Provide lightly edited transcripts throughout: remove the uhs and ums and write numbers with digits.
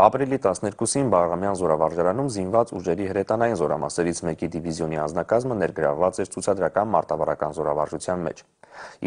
Ապրիլի 12-ին Բաղրամյան զորավարժարանում զինված ուժերի հրետանային զորամասերից մեկի դիվիզիոնի անձնակազմը ներգրավված էր ցուցադրական մարտավարական զորավարժության մեջ։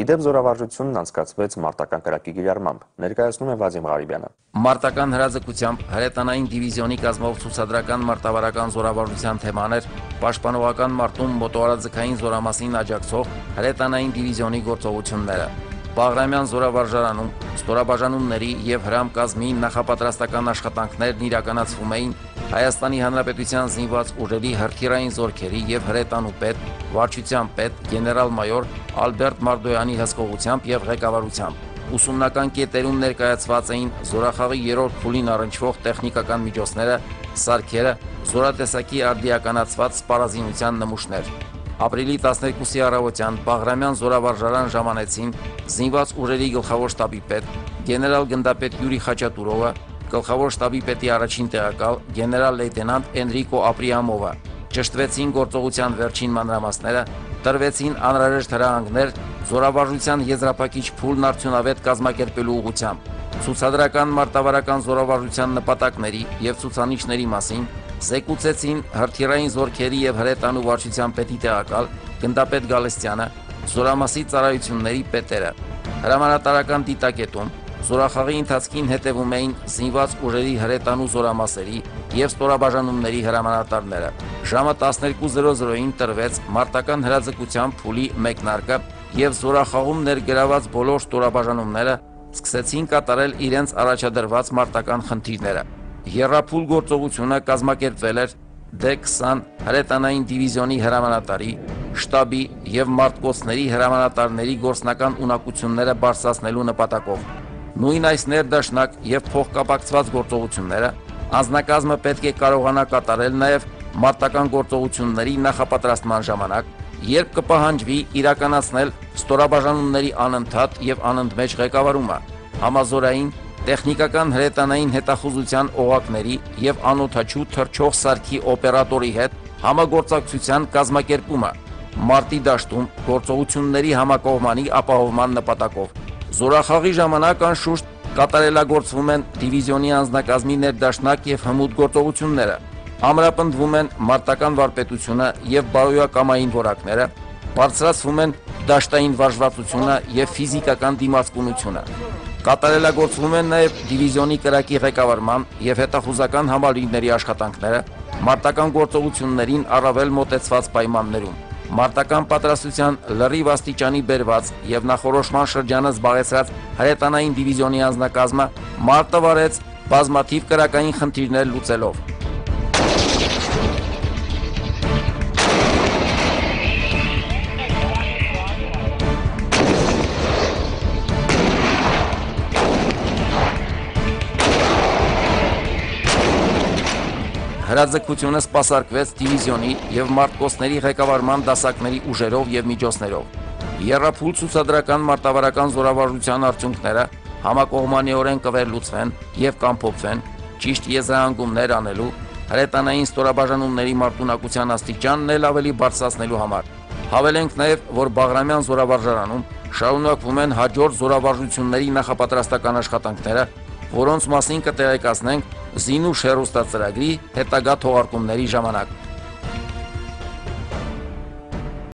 Իդեպ զորավարժությունն անցկացվեց մարտական կրակի կիրառմամբ, ներկայացնում է Վազիմ Ղարիբյանը։ Մարտական հրաձգությամբ հրետանային դիվիզիոնի կազմով ցուցադրական մարտավարական զորավարժության թեման էր պաշտպանողական մարտում մոտոարաձգային զորամասին աջակցող հրետանային դիվիզիոնի գործողությունները։ Բաղրամյան զորավարժարանում ստորաբաժանումների եւ հրամկազմի նախապատրաստական աշխատանքներն իրականացվում էին Հայաստանի Հանրապետության զինված ուժերի հրթիռային զորքերի եւ հրետանու պետ, վարչության պետ գեներալ-մայոր Ալբերտ Մարդոյանի հսկողությամբ եւ ղեկավարությամբ։ Ուսումնական կետերում ներկայացված էին զորախաղի 3-րդ փուլին առնչվող տեխնիկական միջոցները, սարքերը, զորատեսակի արդիականացված սպառազինության նմուշներ։ Ապրիլի 12-ի առավոտյան Բաղրամյան զորավարժարան ժամանեցին զինված ուժերի գլխավոր շտաբի պետ գեներալ գնդապետ Յուրի Խաչատուրովը, գլխավոր շտաբի պետի առաջին տեղակալ գեներալ լեյտենանտ Էնրիկո Ապրիամովը, ճշտվեցին գործողության վերջին մանրամասները, տրվեցին անհրաժեշտ հրահանգներ զորավարժության եզրափակիչ փուլն արդյունավետ կազմակերպելու ուղղությամբ։ Ցուցադրական մարտավարական զորավարժության նպատակների եւ ցուցանիշների մասին զեկուցեցին հրթիռային զորքերի եւ հրետանու վարչության պետի տեղակալ գնդապետ Գալստյանը, զորամասի ծառայությունների պետերը։ Հրամանատարական դիտակետում զորախաղի ընթացքին հետևում էին զինված ուժերի հրետանու զորամասերի եւ ստորաբաժանումների հրամանատարները։ Ժամը 12:00-ին տրվեց մարտական հրաձգության փուլի մեկնարկը եւ զորախաղում ներգրաված բոլոր ստորաբաժանումները սկսեցին կատարել իրենց առաջադրված մարտական խնդիրները։ Եռափուլ գործողությունը կազմակերպվել էր D-20 հրետանային դիվիզիոնի հրամանատարի, շտաբի եւ մարտկոցների հրամանատարների գործնական ունակությունները բարձրացնելու նպատակով։ Նույն այս ներդաշնակ եւ փոխկապակցված գործողությունները անձնակազմը պետք է կարողանա կատարել նաեւ մարտական գործողությունների նախապատրաստման ժամանակ, երբ կպահանջվի իրականացնել ստորաբաժանումների անընդհատ եւ անընդմեջ ղեկավարումը, համազորային տեխնիկական հրետանային հետախուզության օղակների եւ անօդաչու թռչող սարքի օպերատորի հետ համագործակցության կազմակերպումը, մարտի դաշտում գործողությունների համակողմանի ապահովման նպատակով։ Զորախաղի ժամանակ անշուշտ կատարելագործվում են դիվիզիոնի անձնակազմի ներդաշնակ եւ հմուտ գործողությունները, ամրապնդվում են մարտական վարպետությունը եւ բարոյակամային որակները, բարձրացվում են դաշտային վարժվածությունը եւ ֆիզիկական դիմացկունությունը։ Կատարելագործվում են նաև դիվիզիոնի կրակի ղեկավարման եւ հետախուզական համալիրների աշխատանքները մարտական գործողություններին առավել մոտեցված պայմաններում։ Մարտական պատրաստության լրիվ աստիճանի բերված եւ նախորոշման շրջանը զբաղեցրած հրետանային դիվիզիոնի անձնակազմը մարտը վարեց բազմաթիվ կրակային խնդիրներ լուծելով։ Հրաձգությունը սպասարկվեց դիվիզիոնի եւ մարտկոցների ղեկավարման դասակների ուժերով եւ միջոցներով։ Եռափուլ ցուցադրական մարտավարական զորավարժության արդյունքները համակողմանիորեն կվերլուծվեն եւ կամփոփվեն ճիշտ եզրահանգումներ անելու, հրետանային ստորաբաժանումների մարտունակության աստիճանն էլ ավելի բարձրացնելու համար։ Հավելենք նաեւ, որ Բաղրամյան զորավարժարանում շարունակվում են հաջորդ զորավարժությունների նախապատրաստական աշխատանքները, որոնց մասին կտեղեկացնենք Զինուշ հեռուստացրագրի հետագա թողարկումների ժամանակ։